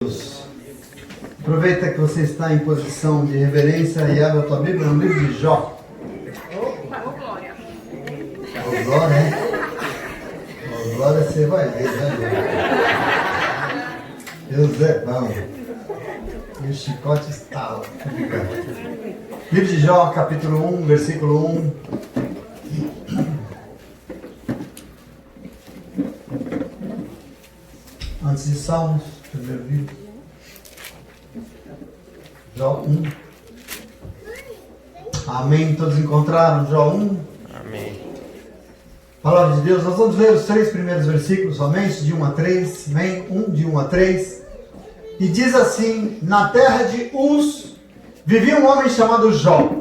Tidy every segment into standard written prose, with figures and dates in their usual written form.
Deus. Aproveita que você está em posição de reverência e abre a tua Bíblia no livro de Jó. Ô glória! Ô glória, hein? Ô glória, você vai ver, né? Deus é bom. E o chicote estala. Livro de Jó, capítulo 1, versículo 1. Antes de Salmos, primeiro livro. Jó 1. Amém. Todos encontraram Jó 1? Amém. Palavra de Deus, nós vamos ler os 3 primeiros versículos somente, de 1 a 3. Amém? 1 de 1 a 3. E diz assim: na terra de Uz vivia um homem chamado Jó.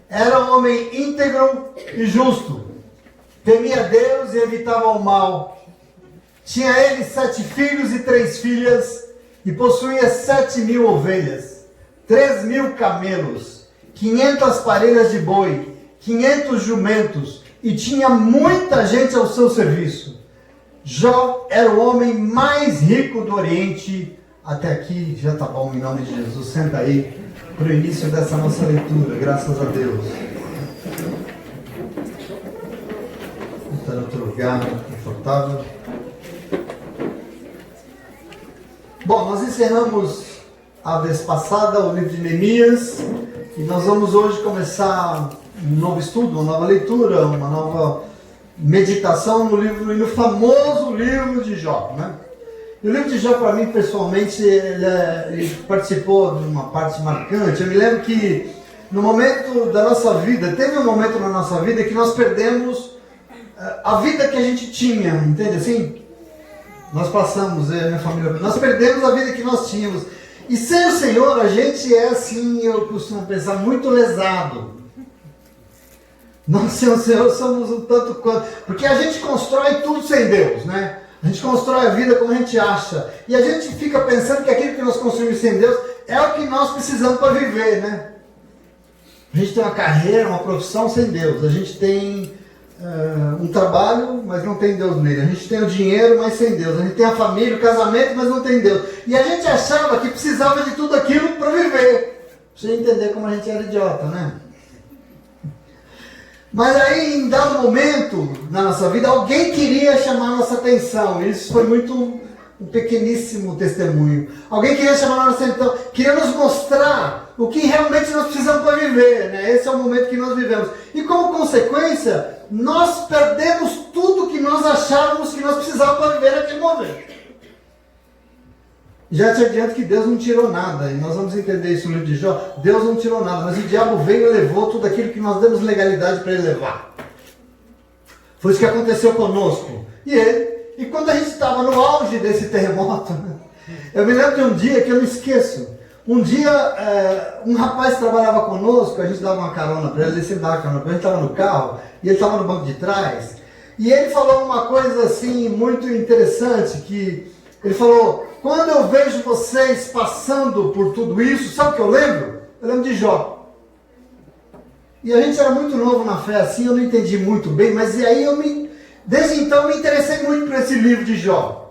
Era um homem íntegro e justo. Temia Deus e evitava o mal. Tinha ele 7 filhos e 3 filhas, e possuía 7.000 ovelhas, 3.000 camelos, 500 parelhas de boi, 500 jumentos, e tinha muita gente ao seu serviço. Jó era o homem mais rico do Oriente. Até aqui já está bom, em nome de Jesus. Senta aí para o início dessa nossa leitura, graças a Deus. Está no outro lugar, confortável. Bom, nós encerramos a vez passada o livro de Neemias e nós vamos hoje começar um novo estudo, uma nova leitura, uma nova meditação no livro, e no famoso livro de Jó, né? E o livro de Jó, para mim, pessoalmente, ele participou de uma parte marcante. Eu me lembro que no momento da nossa vida, teve um momento na nossa vida que nós perdemos a vida que a gente tinha, entende assim? Nós passamos, eu e minha família, nós perdemos a vida que nós tínhamos. E sem o Senhor, a gente é assim, eu costumo pensar, muito lesado. Nós sem o Senhor somos um tanto quanto... Porque a gente constrói tudo sem Deus, né? A gente constrói a vida como a gente acha. E a gente fica pensando que aquilo que nós construímos sem Deus é o que nós precisamos para viver, né? A gente tem uma carreira, uma profissão sem Deus. A gente tem... um trabalho, mas não tem Deus nele. A gente tem o dinheiro, mas sem Deus. A gente tem a família, o casamento, mas não tem Deus. E a gente achava que precisava de tudo aquilo para viver. Pra você entender como a gente era idiota, né? Mas aí, em dado momento na nossa vida, alguém queria chamar a nossa atenção. Isso foi muito um pequeníssimo testemunho. Alguém queria chamar a nossa atenção, queria nos mostrar o que realmente nós precisamos para viver, né? Esse é o momento que nós vivemos. E como consequência, nós perdemos tudo que nós achávamos que nós precisávamos para viver naquele momento. Já te adianto que Deus não tirou nada, e nós vamos entender isso no livro de Jó. Deus não tirou nada, mas o diabo veio e levou tudo aquilo que nós demos legalidade para ele levar. Foi isso que aconteceu conosco. E quando a gente estava no auge desse terremoto, eu me lembro de um dia que eu não esqueço. Um dia, um rapaz trabalhava conosco, a gente dava uma carona para ele sempre dava carona para ele, estava no carro, e ele estava no banco de trás, e ele falou uma coisa assim, muito interessante, que ele falou: quando eu vejo vocês passando por tudo isso, sabe o que eu lembro? Eu lembro de Jó. E a gente era muito novo na fé, assim, eu não entendi muito bem, mas e aí desde então eu me interessei muito por esse livro de Jó.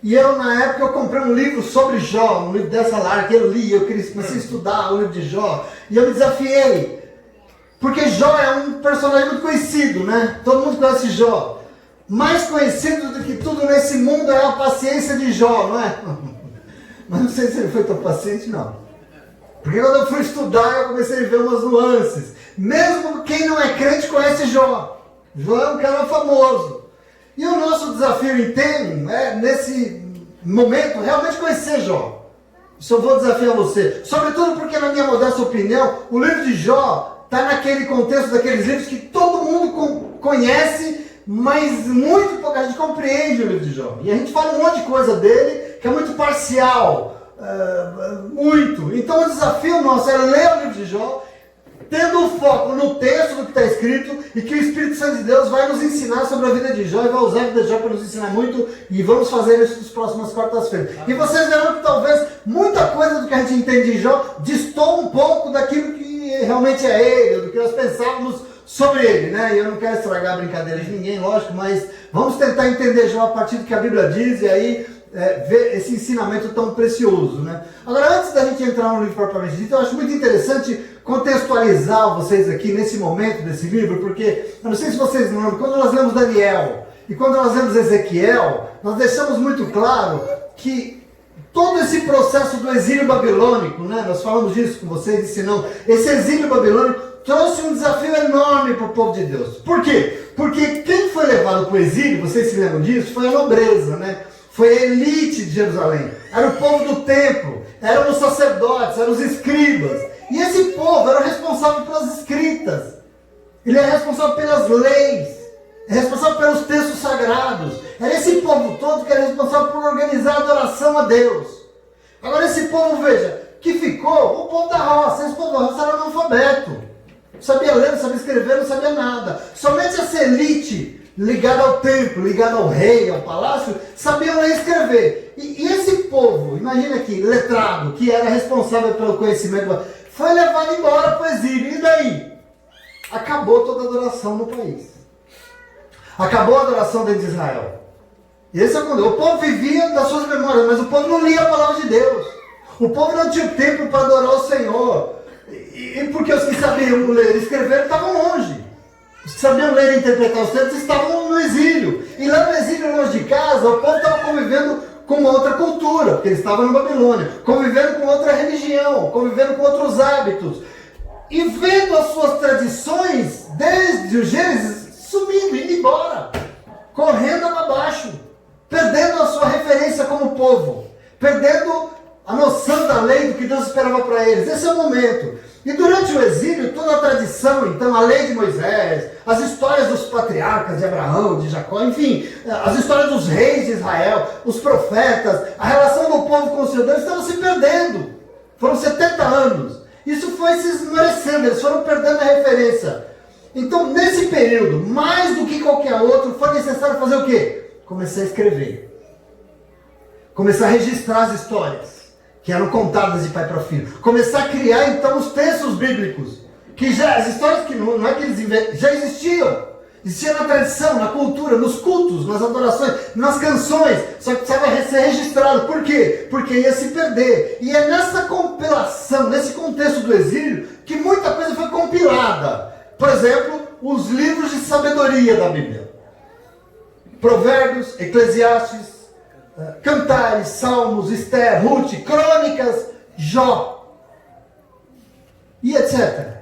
E eu, na época, eu comprei um livro sobre Jó, um livro dessa larga, que eu li, eu comecei a estudar o livro de Jó, e eu me desafiei. Porque Jó é um personagem muito conhecido, né? Todo mundo conhece Jó. Mais conhecido do que tudo nesse mundo é a paciência de Jó, não é? Mas não sei se ele foi tão paciente, não. Porque quando eu fui estudar, eu comecei a ver umas nuances. Mesmo quem não é crente conhece Jó. Jó é um cara famoso. E o nosso desafio interno é, nesse momento, realmente conhecer Jó. Isso eu vou desafiar você. Sobretudo porque, na minha modesta opinião, o livro de Jó está naquele contexto daqueles livros que todo mundo conhece, mas muito pouca gente compreende o livro de Jó. E a gente fala um monte de coisa dele que é muito parcial. Muito. Então o desafio nosso é ler o livro de Jó, tendo o foco no texto do que está escrito, e que o Espírito Santo de Deus vai nos ensinar sobre a vida de Jó, e vai usar a vida de Jó para nos ensinar muito, e vamos fazer isso nas próximas quartas-feiras. E vocês verão que talvez muita coisa do que a gente entende em Jó destoa um pouco daquilo que realmente é ele, do que nós pensávamos sobre ele, né? E eu não quero estragar a brincadeira de ninguém, lógico, mas vamos tentar entender Jó a partir do que a Bíblia diz, e aí ver esse ensinamento tão precioso, né? Agora, antes da gente entrar no livro propriamente dito, eu acho muito interessante contextualizar vocês aqui nesse momento desse livro, porque, eu não sei se vocês lembram, quando nós lemos Daniel e quando nós lemos Ezequiel, nós deixamos muito claro que todo esse processo do exílio babilônico, né? Nós falamos disso com vocês, disse não, esse exílio babilônico trouxe um desafio enorme para o povo de Deus. Por quê? Porque quem foi levado para o exílio, vocês se lembram disso, foi a nobreza, né? Foi a elite de Jerusalém, era o povo do templo, eram os sacerdotes, eram os escribas. E esse povo era responsável pelas escritas, ele é responsável pelas leis, é responsável pelos textos sagrados. Era esse povo todo que era responsável por organizar a adoração a Deus. Agora esse povo, veja, que ficou o povo da roça. Esse povo da roça era analfabeto, não sabia ler, não sabia escrever, não sabia nada. Somente essa elite ligada ao templo, ligada ao rei, ao palácio, sabiam ler e escrever. E esse povo, imagina aqui, letrado, que era responsável pelo conhecimento, foi levado embora para o exílio. E daí? Acabou toda a adoração no país. Acabou a adoração dentro de Israel. E esse é o povo vivia das suas memórias, mas o povo não lia a palavra de Deus. O povo não tinha tempo para adorar o Senhor. E porque os que sabiam ler e escrever estavam longe. Os que sabiam ler e interpretar os textos estavam no exílio. E lá no exílio, longe de casa, o povo estava convivendo com uma outra cultura, porque eles estavam na Babilônia, convivendo com outra religião, convivendo com outros hábitos. E vendo as suas tradições, desde o Gênesis, sumindo, indo embora, correndo abaixo, perdendo a sua referência como povo, perdendo a noção da lei, do que Deus esperava para eles. Esse é o momento. E durante o exílio, toda a tradição, então, a lei de Moisés, as histórias dos patriarcas de Abraão, de Jacó, enfim, as histórias dos reis de Israel, os profetas, a relação do povo com o Senhor Deus estava se perdendo. Foram 70 anos. Isso foi se esmorecendo, eles foram perdendo a referência. Então, nesse período, mais do que qualquer outro, foi necessário fazer o quê? Começar a escrever. Começar a registrar as histórias que eram contadas de pai para filho. Começar a criar, então, os textos bíblicos. Que já, as histórias que não é que eles já existiam. Existia na tradição, na cultura, nos cultos, nas adorações, nas canções. Só que precisava ser registrado. Por quê? Porque ia se perder. E é nessa compilação, nesse contexto do exílio, que muita coisa foi compilada. Por exemplo, os livros de sabedoria da Bíblia. Provérbios, Eclesiastes, Cantares, Salmos, Esther, Ruth, Crônicas, Jó. E etc.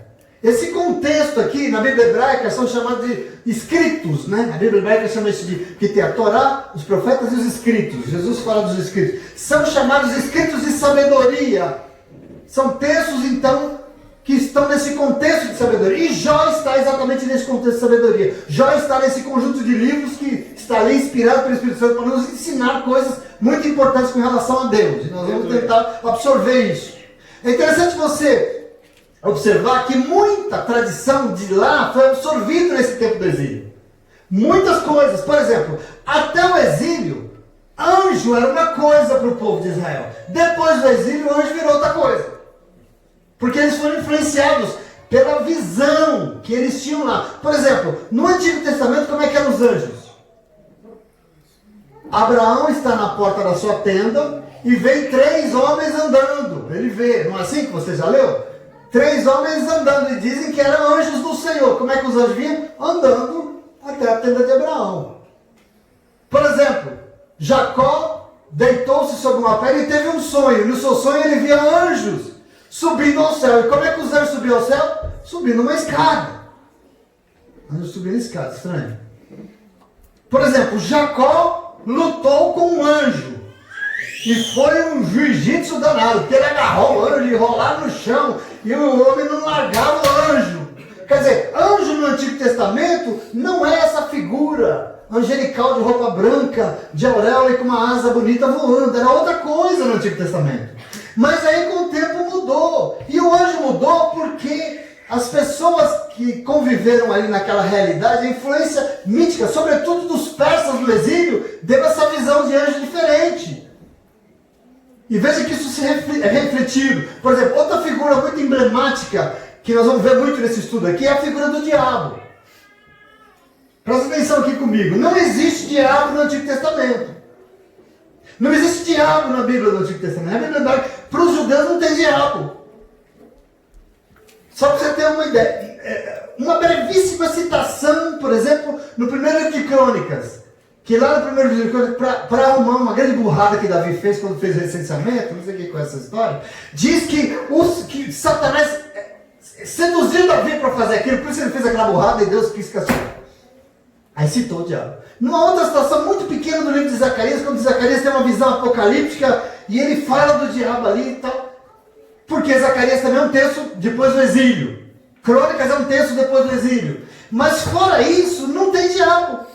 Esse contexto aqui, na Bíblia hebraica, são chamados de escritos, né? A Bíblia hebraica chama isso de que tem a Torá, os profetas e os escritos. Jesus fala dos escritos. São chamados escritos de sabedoria. São textos, então, que estão nesse contexto de sabedoria. E Jó está exatamente nesse contexto de sabedoria. Jó está nesse conjunto de livros que está ali inspirado pelo Espírito Santo para nos ensinar coisas muito importantes com relação a Deus. E nós vamos tentar absorver isso. É interessante você observar que muita tradição de lá foi absorvida nesse tempo do exílio. Muitas coisas. Por exemplo, até o exílio, anjo era uma coisa para o povo de Israel. Depois do exílio, o anjo virou outra coisa. Porque eles foram influenciados pela visão que eles tinham lá. Por exemplo, no Antigo Testamento, como é que eram os anjos? Abraão está na porta da sua tenda e vem 3 homens andando. Ele vê, não é assim que você já leu? 3 homens andando e dizem que eram anjos do Senhor. Como é que os anjos vinham? Andando até a tenda de Abraão. Por exemplo, Jacó deitou-se sobre uma pedra e teve um sonho. No seu sonho ele via anjos subindo ao céu. E como é que os anjos subiam ao céu? Subindo uma escada. Anjos subindo escada, estranho. Por exemplo, Jacó lutou com um anjo. E foi um jiu-jitsu danado, porque ele agarrou o anjo e rolava no chão. E o homem não largava o anjo. Quer dizer, anjo no Antigo Testamento não é essa figura angelical de roupa branca, de auréola e com uma asa bonita voando. Era outra coisa no Antigo Testamento. Mas aí com o tempo mudou. E o anjo mudou porque as pessoas que conviveram ali naquela realidade, a influência mítica, sobretudo dos persas do exílio, deu essa visão de anjo diferente. E veja que isso é refletido. Por exemplo, outra figura muito emblemática, que nós vamos ver muito nesse estudo aqui, é a figura do diabo. Presta atenção aqui comigo. Não existe diabo no Antigo Testamento. Não existe diabo na Bíblia do Antigo Testamento. Na Bíblia, para os judeus não tem diabo. Só para você ter uma ideia. Uma brevíssima citação, por exemplo, no primeiro livro de Crônicas. Que lá no primeiro livro de Crônicas, para arrumar uma grande burrada que Davi fez quando fez o recenseamento, não sei quem conhece essa história, diz que Satanás seduziu Davi para fazer aquilo, por isso ele fez aquela burrada e Deus quis castigar. Aí citou o diabo. Numa outra situação muito pequena do livro de Zacarias, quando Zacarias tem uma visão apocalíptica e ele fala do diabo ali e tal. Porque Zacarias também é um texto depois do exílio. Crônicas é um texto depois do exílio. Mas fora isso, não tem diabo.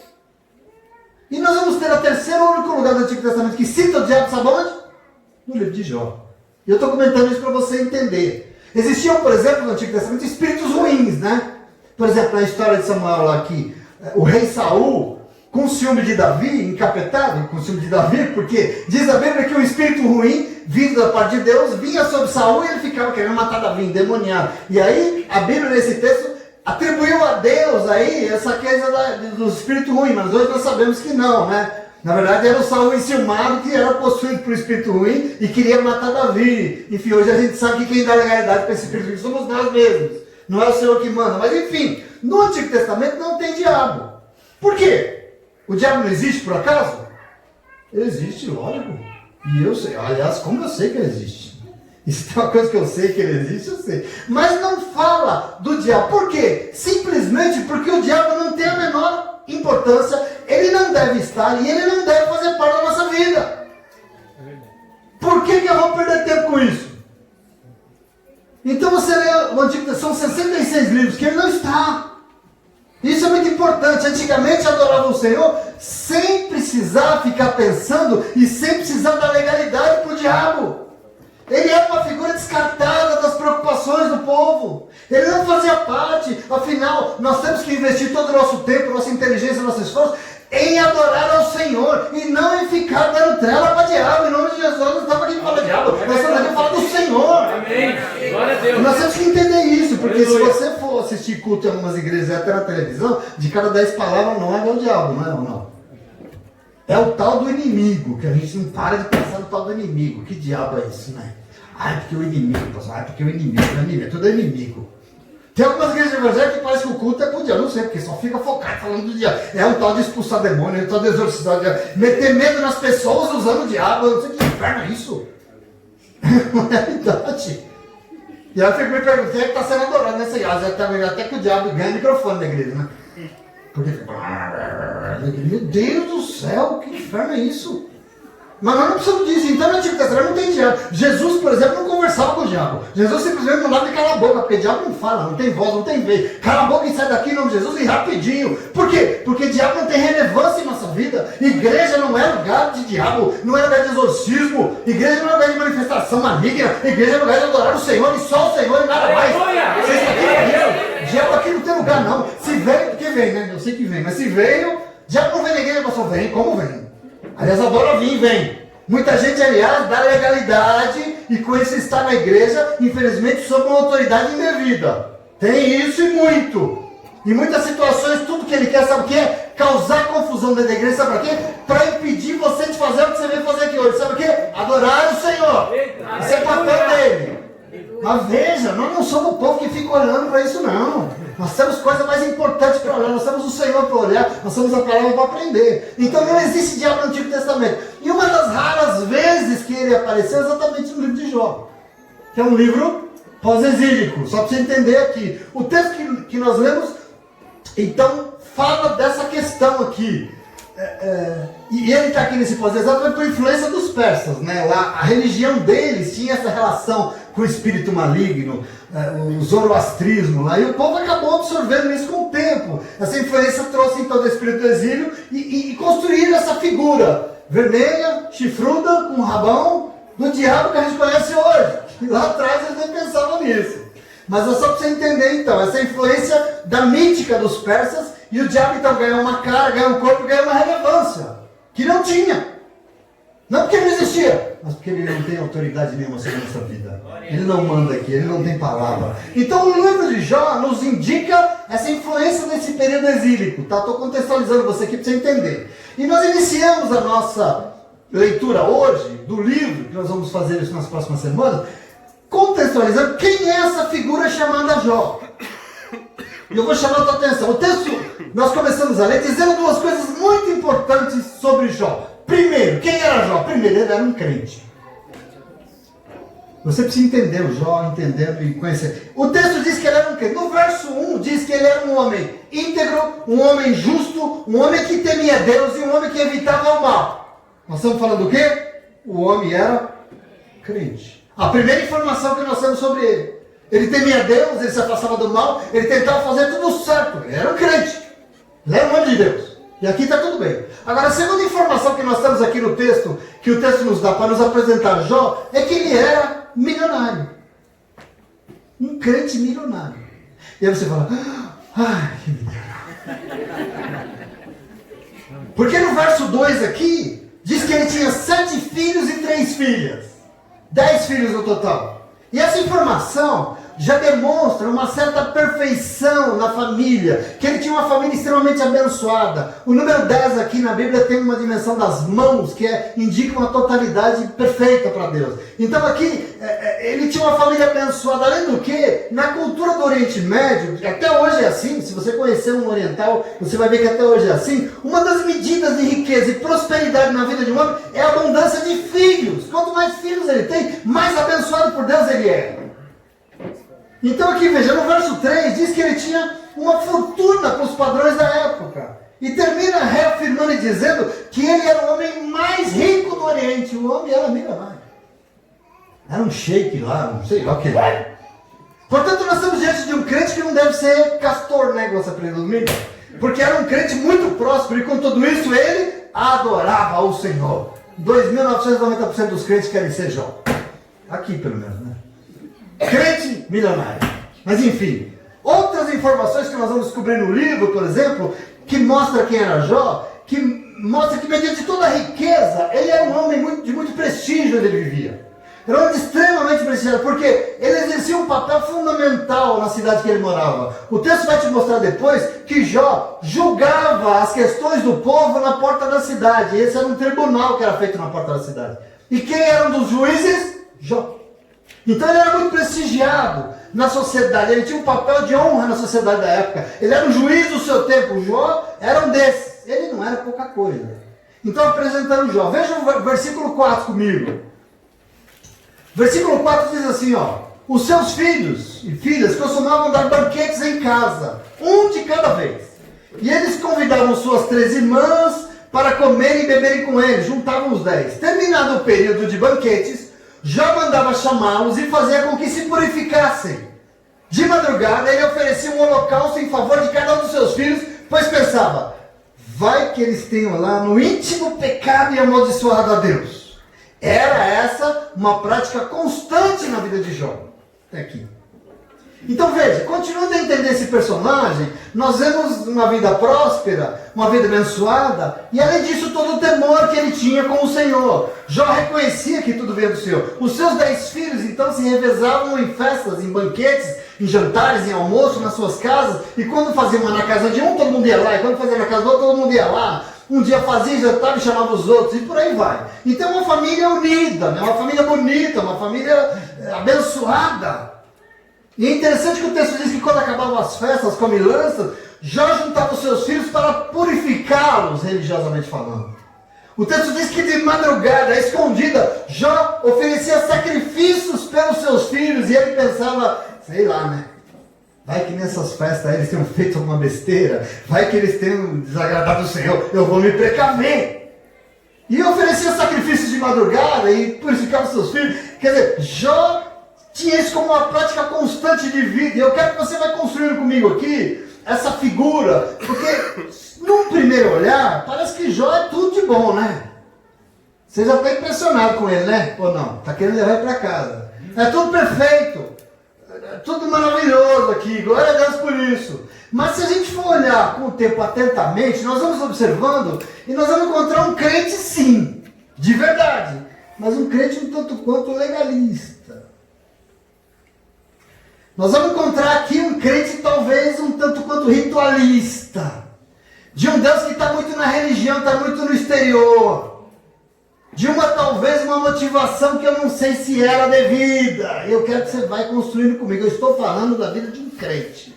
E nós vamos ter a terceira e único lugar do Antigo Testamento que cita o diabo, sabe onde? No livro de Jó. E eu estou comentando isso para você entender. Existiam, por exemplo, no Antigo Testamento, espíritos ruins, né? Por exemplo, na história de Samuel lá aqui, o rei Saul, com ciúme de Davi, encapetado com ciúme de Davi, porque diz a Bíblia que um espírito ruim, vindo da parte de Deus, vinha sobre Saul e ele ficava querendo matar Davi, endemoniado. E aí, a Bíblia nesse texto atribuiu a Deus aí essa coisa do espírito ruim, mas hoje nós sabemos que não, né? Na verdade era o Saul enciumado que era possuído por espírito ruim e queria matar Davi. Enfim, hoje a gente sabe que quem dá legalidade para esse espírito ruim somos nós mesmos. Não é o Senhor que manda. Mas enfim, no Antigo Testamento não tem diabo. Por quê? O diabo não existe por acaso? Ele existe, lógico. E eu sei, aliás, como eu sei que ele existe? Isso é uma coisa que eu sei que ele existe, eu sei. Mas não fala do diabo. Por quê? Simplesmente porque o diabo não tem a menor importância, ele não deve estar e ele não deve fazer parte da nossa vida. Por que eu vou perder tempo com isso? Então você lê o Antigo Testamento, são 66 livros que ele não está. Isso é muito importante. Antigamente adoravam o Senhor sem precisar ficar pensando e sem precisar dar legalidade para o diabo. Ele era uma figura descartada das preocupações do povo. Ele não fazia parte. Afinal, nós temos que investir todo o nosso tempo, nossa inteligência, nosso esforço em adorar ao Senhor e não em ficar dando trela para o diabo. Em nome de Jesus, não estamos aqui para falar de diabo, nós estamos aqui para falar do Senhor. Amém. Glória a Deus. Nós temos que entender isso, porque se você for assistir culto em algumas igrejas e até na televisão, de cada 10 palavras não é o diabo, não é não. É o tal do inimigo, que a gente não para de pensar no tal do inimigo. Que diabo é isso, né? Ai, porque o inimigo, pastor. Ai, porque o inimigo, tudo é inimigo. Tem algumas igrejas evangélicas que parece que o culto é com o diabo, não sei, porque só fica focado falando do diabo. É um tal de expulsar demônio, é um tal de exorcizar o diabo. Meter medo nas pessoas usando o diabo, eu não sei que inferno é isso. É uma realidade. E aí eu fico me perguntando quem é que está sendo adorado nessa igreja. Até que o diabo ganha microfone na igreja, né? Porque fica... Meu Deus do céu, que inferno é isso? Mas nós não precisamos disso. Então no Antigo Testamento não tem diabo. Jesus, por exemplo, não conversava com o diabo. Jesus simplesmente mandava ele calar a boca, porque o diabo não fala, não tem voz, não tem vez. Cala a boca e sai daqui em nome de Jesus e rapidinho. Por quê? Porque o diabo não tem relevância em nossa vida. Igreja não é lugar de diabo, não é lugar de exorcismo. Igreja não é lugar de manifestação maligna. Igreja é lugar de adorar o Senhor e só o Senhor e nada mais. Vocês estão aqui, diabo aqui não tem lugar não. Se veio, porque vem, né? Eu sei que vem, mas se veio, diabo não vem na igreja, pastor, vem, como vem? Aliás, adora vir, vem. Muita gente, aliás, dá legalidade e com isso está na igreja, infelizmente, sob uma autoridade indevida. Tem isso e muito. Em muitas situações, tudo que ele quer, sabe o que é? Causar confusão dentro da igreja, sabe o quê? Para impedir você de fazer o que você veio fazer aqui hoje. Sabe o quê? Adorar o Senhor. Isso é papel dele. Mas veja, nós não somos o povo que fica olhando para isso, não. Nós temos coisas mais importantes para olhar, nós temos o Senhor para olhar, nós temos a palavra para aprender. Então não existe diabo no Antigo Testamento. E uma das raras vezes que ele apareceu é exatamente no livro de Jó, que é um livro pós-exílico, só para você entender aqui. O texto que nós lemos, então, fala dessa questão aqui. E ele está aqui nesse pós-exílico exatamente por influência dos persas, né? Lá, a religião deles tinha essa relação com o espírito maligno, o zoroastrismo lá, e o povo acabou absorvendo isso com o tempo. Essa influência trouxe então do espírito do exílio e construíram essa figura vermelha, chifruda, com rabão, do diabo que a gente conhece hoje. E lá atrás eles nem pensavam nisso. Mas é só para você entender então, essa influência da mítica dos persas, e o diabo então ganhou uma cara, ganhou um corpo, ganhou uma relevância, que não tinha. Não porque ele não existia, mas porque ele não tem autoridade nenhuma sobre a nossa vida. Ele não manda aqui, ele não tem palavra. Então o livro de Jó nos indica essa influência desse período exílico. Tá? Estou contextualizando você aqui para você entender. E nós iniciamos a nossa leitura hoje do livro, que nós vamos fazer isso nas próximas semanas, contextualizando quem é essa figura chamada Jó. E eu vou chamar a tua atenção. O texto, nós começamos a ler dizendo duas coisas muito importantes sobre Jó. Primeiro, quem era Jó? Primeiro, ele era um crente. Você precisa entender o Jó, entendendo e conhecer. O texto diz que ele era um crente. No verso 1 diz que ele era um homem íntegro, um homem justo, um homem que temia Deus e um homem que evitava o mal. Nós estamos falando do quê? O homem era crente. A primeira informação que nós temos sobre ele. Ele temia Deus, ele se afastava do mal, ele tentava fazer tudo certo. Ele era um crente. Ele era um homem de Deus. E aqui está tudo bem. Agora, a segunda informação que nós temos aqui no texto, que o texto nos dá para nos apresentar Jó, é que ele era milionário. Um crente milionário. E aí você fala, ai, que milionário. Porque no verso 2 aqui, diz que ele tinha 7 filhos e 3 filhas. 10 filhos no total. E essa informação já demonstra uma certa perfeição na família, que ele tinha uma família extremamente abençoada. O número 10 aqui na Bíblia tem uma dimensão das mãos, que indica uma totalidade perfeita para Deus. Então aqui, ele tinha uma família abençoada, além do que, na cultura do Oriente Médio, que até hoje é assim, se você conhecer um oriental, você vai ver que até hoje é assim, uma das medidas de riqueza e prosperidade na vida de um homem é a abundância de filhos. Quanto mais filhos ele tem, mais abençoado por Deus ele é. Então aqui veja, no verso 3 diz que ele tinha uma fortuna para os padrões da época. E termina reafirmando e dizendo que ele era o homem mais rico do Oriente. O homem era milionário. Era um sheik lá, não sei lá o que ele era. Portanto, nós estamos diante de um crente que não deve ser castor, né, igual você aprendeu domingo. Porque era um crente muito próspero e com tudo isso ele adorava o Senhor. 2.990% dos crentes querem ser Jó. Aqui pelo menos, né? Crente milionário. Mas enfim, outras informações que nós vamos descobrir no livro, por exemplo, que mostra quem era Jó, que mostra que mediante toda a riqueza, ele era um homem de muito prestígio onde ele vivia. Era um homem extremamente prestigiado, porque ele exercia um papel fundamental na cidade que ele morava. O texto vai te mostrar depois que Jó julgava as questões do povo na porta da cidade. Esse era um tribunal que era feito na porta da cidade. E quem era um dos juízes? Jó. Então ele era muito prestigiado na sociedade, ele tinha um papel de honra na sociedade da época. Ele era um juiz do seu tempo, Jó era um desses. Ele não era pouca coisa. Então apresentando Jó, veja o versículo 4 comigo. Versículo 4 diz assim, ó: os seus filhos e filhas costumavam dar banquetes em casa, um de cada vez. E eles convidavam suas 3 irmãs para comerem e beberem com eles, juntavam os 10. Terminado o período de banquetes, Jó mandava chamá-los e fazia com que se purificassem. De madrugada ele oferecia um holocausto em favor de cada um dos seus filhos, pois pensava, vai que eles tenham lá no íntimo pecado e amaldiçoado a Deus. Era essa uma prática constante na vida de Jó. Até aqui. Então veja, continuando a entender esse personagem, nós vemos uma vida próspera, uma vida abençoada, e além disso todo o temor que ele tinha com o Senhor. Jó reconhecia que tudo veio do Senhor. Os seus 10 filhos então se revezavam em festas, em banquetes, em jantares, em almoço, nas suas casas, e quando fazia uma na casa de um, todo mundo ia lá, e quando fazia na casa do outro, todo mundo ia lá. Um dia fazia, jantava e chamava os outros, e por aí vai. Então uma família unida, né? Uma família bonita, uma família abençoada. E é interessante que o texto diz que quando acabavam as festas, as comilanças, Jó juntava os seus filhos para purificá-los, religiosamente falando. O texto diz que de madrugada, escondida, Jó oferecia sacrifícios pelos seus filhos, e ele pensava, sei lá, né? Vai que nessas festas eles tenham feito alguma besteira, vai que eles tenham desagradado o Senhor, eu vou me precaver. E oferecia sacrifícios de madrugada e purificava os seus filhos. Quer dizer, Jó tinha isso como uma prática constante de vida. E eu quero que você vai construindo comigo aqui essa figura, porque num primeiro olhar, parece que Jó é tudo de bom, né? Você já está impressionado com ele, né? Ou não? Está querendo levar ele para casa. É tudo perfeito, é tudo maravilhoso aqui, glória a Deus por isso. Mas se a gente for olhar com o tempo atentamente, nós vamos observando e nós vamos encontrar um crente sim, de verdade, mas um crente um tanto quanto legalista. Nós vamos encontrar aqui um crente talvez um tanto quanto ritualista. De um Deus que está muito na religião, está muito no exterior. de talvez uma motivação que eu não sei se era devida. Eu quero que você vá construindo comigo. Eu estou falando da vida de um crente.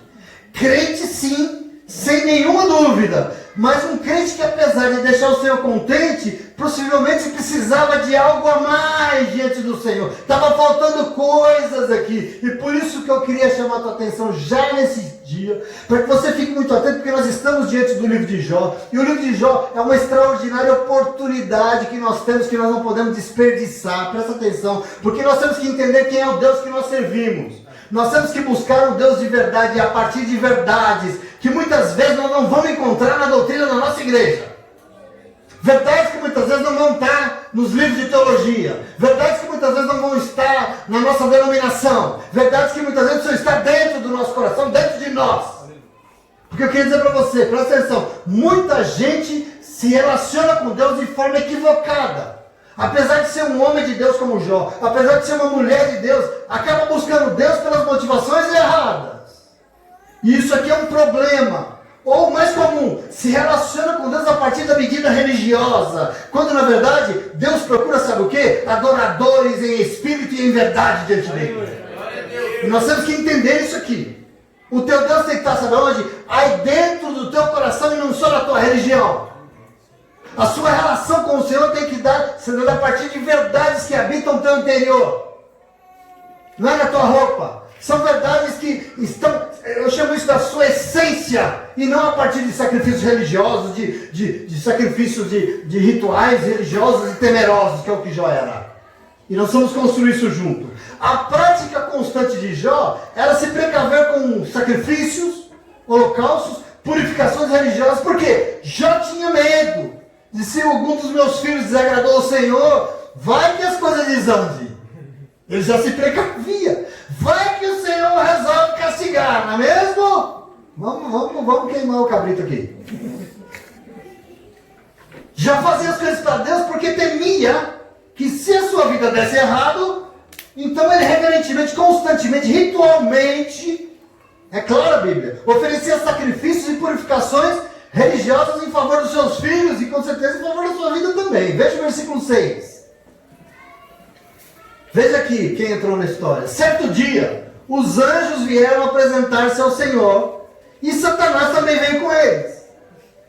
Crente sim, sem nenhuma dúvida. Mas um crente que, apesar de deixar o Senhor contente, possivelmente precisava de algo a mais diante do Senhor. Estava faltando coisas aqui. E por isso que eu queria chamar a tua atenção já nesse dia, para que você fique muito atento, porque nós estamos diante do livro de Jó. E o livro de Jó é uma extraordinária oportunidade que nós temos, que nós não podemos desperdiçar. Presta atenção, porque nós temos que entender quem é o Deus que nós servimos. Nós temos que buscar um Deus de verdade, e a partir de verdades que muitas vezes nós não vamos encontrar na doutrina da nossa igreja. Verdades que muitas vezes não vão estar nos livros de teologia. Verdades que muitas vezes não vão estar na nossa denominação. Verdades que muitas vezes precisam estar dentro do nosso coração, dentro de nós. Porque eu queria dizer para você, presta atenção, muita gente se relaciona com Deus de forma equivocada. Apesar de ser um homem de Deus como Jó, apesar de ser uma mulher de Deus, acaba buscando Deus pelas motivações erradas. E isso aqui é um problema. Ou o mais comum, se relaciona com Deus a partir da medida religiosa. Quando na verdade, Deus procura, sabe o quê? Adoradores em espírito e em verdade diante dele. E nós temos que entender isso aqui. O teu Deus tem que estar, sabe onde? Aí dentro do teu coração e não só na tua religião. A sua relação com o Senhor tem que dar, sendo a partir de verdades que habitam o teu interior. Não é na tua roupa. São verdades que estão, eu chamo isso da sua essência, e não a partir de sacrifícios religiosos, de sacrifícios de rituais religiosos e temerosos, que é o que Jó era. E nós vamos construir isso junto. A prática constante de Jó era se precaver com sacrifícios, holocaustos, purificações religiosas, porque Jó tinha medo de se algum dos meus filhos desagradou ao Senhor, vai que as coisas desandem. Ele já se precavia. Vai que o Senhor resolve castigar, não é mesmo? Vamos queimar o cabrito aqui. Já fazia as coisas para Deus porque temia que se a sua vida desse errado, então ele reverentemente, constantemente, ritualmente, é claro a Bíblia, oferecia sacrifícios e purificações religiosas em favor dos seus filhos e com certeza em favor da sua vida também. Veja o versículo 6. Veja aqui quem entrou na história. Certo dia, os anjos vieram apresentar-se ao Senhor e Satanás também veio com eles.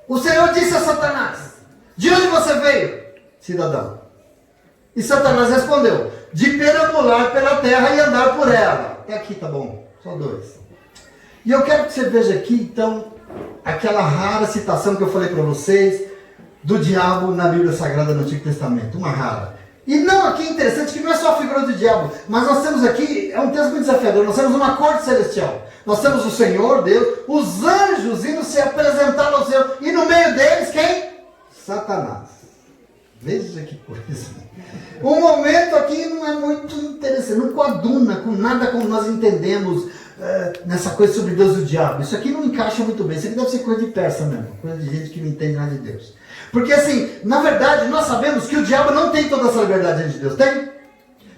O Senhor disse a Satanás: de onde você veio, cidadão? E Satanás respondeu: de perambular pela terra e andar por ela. Até aqui tá bom, só dois. E eu quero que você veja aqui então aquela rara citação que eu falei para vocês do diabo na Bíblia Sagrada no Antigo Testamento, uma rara. E não, aqui é interessante que não é só a figura do diabo, mas nós temos aqui, é um texto muito desafiador, nós temos uma corte celestial. Nós temos o Senhor, Deus, os anjos indo se apresentar ao Senhor, e no meio deles quem? Satanás. Veja que coisa. O momento aqui não é muito interessante, não coaduna com nada como nós entendemos nessa coisa sobre Deus e o diabo. Isso aqui não encaixa muito bem, isso aqui deve ser coisa de persa mesmo, coisa de gente que não entende nada de Deus. Porque assim, na verdade, nós sabemos que o diabo não tem toda essa liberdade diante de Deus, tem?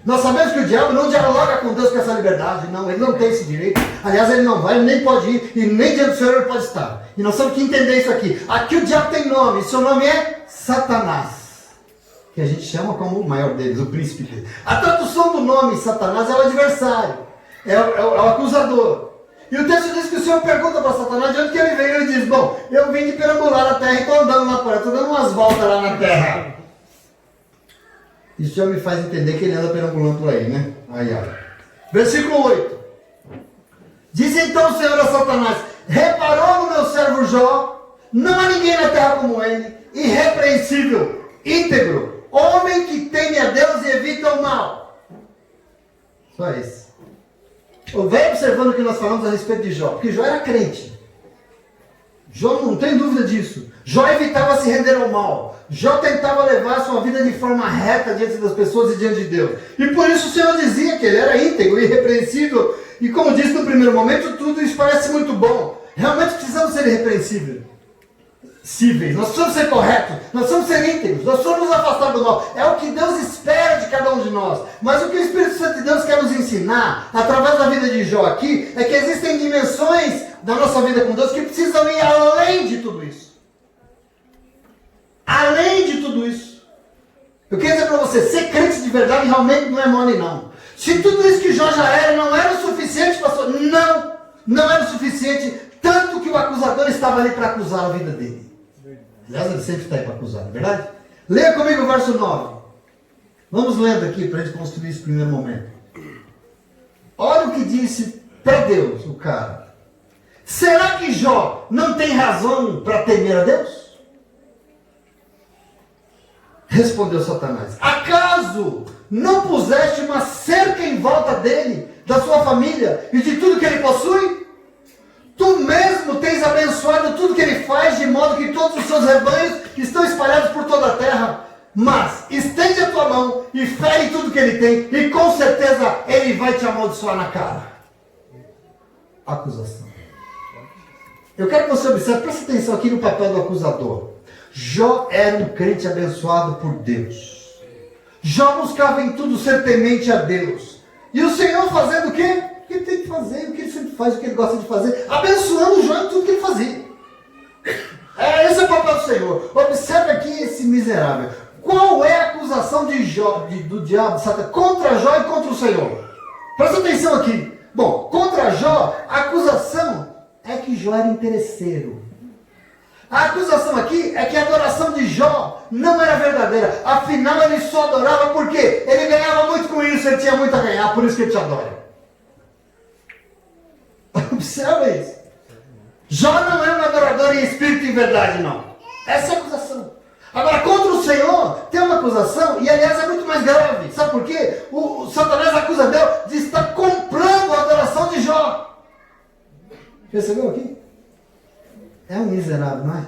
Nós sabemos que o diabo não dialoga com Deus com essa liberdade, não, ele não tem esse direito. Aliás, ele não vai, ele nem pode ir, e nem diante do Senhor ele pode estar. E nós temos que entender isso aqui. Aqui o diabo tem nome, seu nome é Satanás, que a gente chama como o maior deles, o príncipe deles. A tradução do nome Satanás é o adversário, é o acusador. E o texto diz que o Senhor pergunta para Satanás de onde que ele veio. Ele diz: bom, eu vim de perambular na terra e estou andando lá por aí, estou dando umas voltas lá na terra. Isso já me faz entender que ele anda perambulando por aí, né? Versículo 8. Diz então o Senhor a Satanás: reparou no meu servo Jó? Não há ninguém na terra como ele, irrepreensível, íntegro, homem que teme a Deus e evita o mal. Só isso. Vem observando o que nós falamos a respeito de Jó, porque Jó era crente. Jó não tem dúvida disso. Jó evitava se render ao mal. Jó tentava levar a sua vida de forma reta diante das pessoas e diante de Deus. E por isso o Senhor dizia que ele era íntegro, irrepreensível. E como disse no primeiro momento, tudo isso parece muito bom. Realmente precisamos ser irrepreensíveis. Nós precisamos ser corretos, nós precisamos ser íntegros, nós precisamos nos afastar do mal. É o que Deus espera de cada um de nós. Mas o que o Espírito Santo de Deus quer nos ensinar, através da vida de Jó aqui, é que existem dimensões da nossa vida com Deus que precisam ir além de tudo isso. Além de tudo isso. Eu quero dizer para você, ser crente de verdade realmente não é mole não. Se tudo isso que Jó já era, não era o suficiente, pastor, não era o suficiente, tanto que o acusador estava ali para acusar a vida dele. Aliás, ele sempre está aí para acusar, não é verdade? Leia comigo o verso 9. Vamos lendo aqui para a gente construir esse primeiro momento. Olha o que disse para Deus o cara. Será que Jó não tem razão para temer a Deus? Respondeu Satanás. Acaso não puseste uma cerca em volta dele, da sua família e de tudo que ele possui? Tu mesmo tens abençoado tudo que ele faz, de modo que todos os seus rebanhos estão espalhados por toda a terra. Mas estende a tua mão e fere tudo que ele tem, e com certeza ele vai te amaldiçoar na cara. Acusação. Eu quero que você observe, preste atenção aqui no papel do acusador. Jó era um crente abençoado por Deus. Jó buscava em tudo ser temente a Deus. E o Senhor fazendo o quê? O que ele tem que fazer, o que ele sempre faz, o que ele gosta de fazer. Abençoando Jó em tudo que ele fazia. Esse é o papel do Senhor. Observe aqui esse miserável. Qual é a acusação de Jó, do diabo, de Satanás, contra Jó e contra o Senhor? Presta atenção aqui. Bom, contra Jó, a acusação é que Jó era interesseiro. A acusação aqui é que a adoração de Jó não era verdadeira. Afinal, ele só adorava porque ele ganhava muito com isso, ele tinha muito a ganhar, por isso que ele te adora. Observa isso. Jó não é um adorador em espírito e em verdade, não. Essa é a acusação. Agora, contra o Senhor, tem uma acusação, e aliás é muito mais grave. Sabe por quê? O Satanás acusa Deus de estar comprando a adoração de Jó. Percebeu aqui? É um miserável, não é?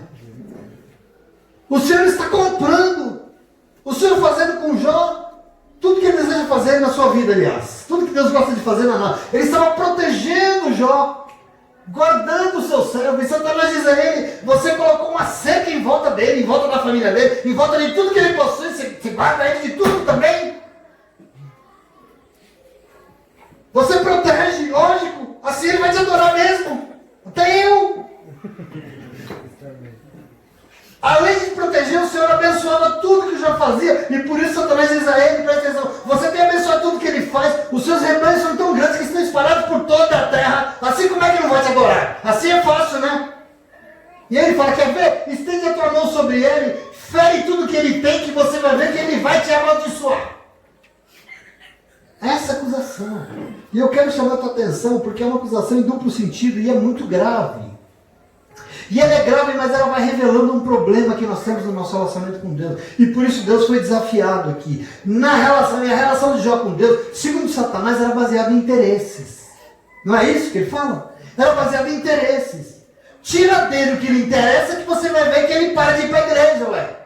O Senhor está comprando. O Senhor fazendo com Jó tudo que ele deseja fazer na sua vida, aliás. Tudo que Deus gosta de fazer na nossa. Ele estava protegendo Jó, guardando o seu servo. E Satanás diz a ele: você colocou uma cerca em volta dele, em volta da família dele, em volta de tudo que ele possui. Você guarda ele de tudo também. Você protege, lógico. Assim ele vai te adorar mesmo. Até eu. Além de proteger, o Senhor abençoava tudo que Jó fazia. E por isso Satanás diz a ele: presta atenção, você tem abençoado tudo que ele faz. Os seus rebanhos são tão grandes que estão espalhados por toda a terra. Assim, como é que não vai te adorar? Assim é fácil, né? E ele fala: quer ver? Estende a tua mão sobre ele, fere tudo que ele tem, que você vai ver que ele vai te amaldiçoar. Essa acusação. E eu quero chamar a tua atenção, porque é uma acusação em duplo sentido e é muito grave. E ela é grave, mas ela vai revelando um problema que nós temos no nosso relacionamento com Deus. E por isso Deus foi desafiado aqui. Na relação, e a relação de Jó com Deus, segundo Satanás, era baseada em interesses. Não é isso que ele fala? Era baseada em interesses. Tira dele o que lhe interessa, que você vai ver que ele para de ir para a igreja, ué.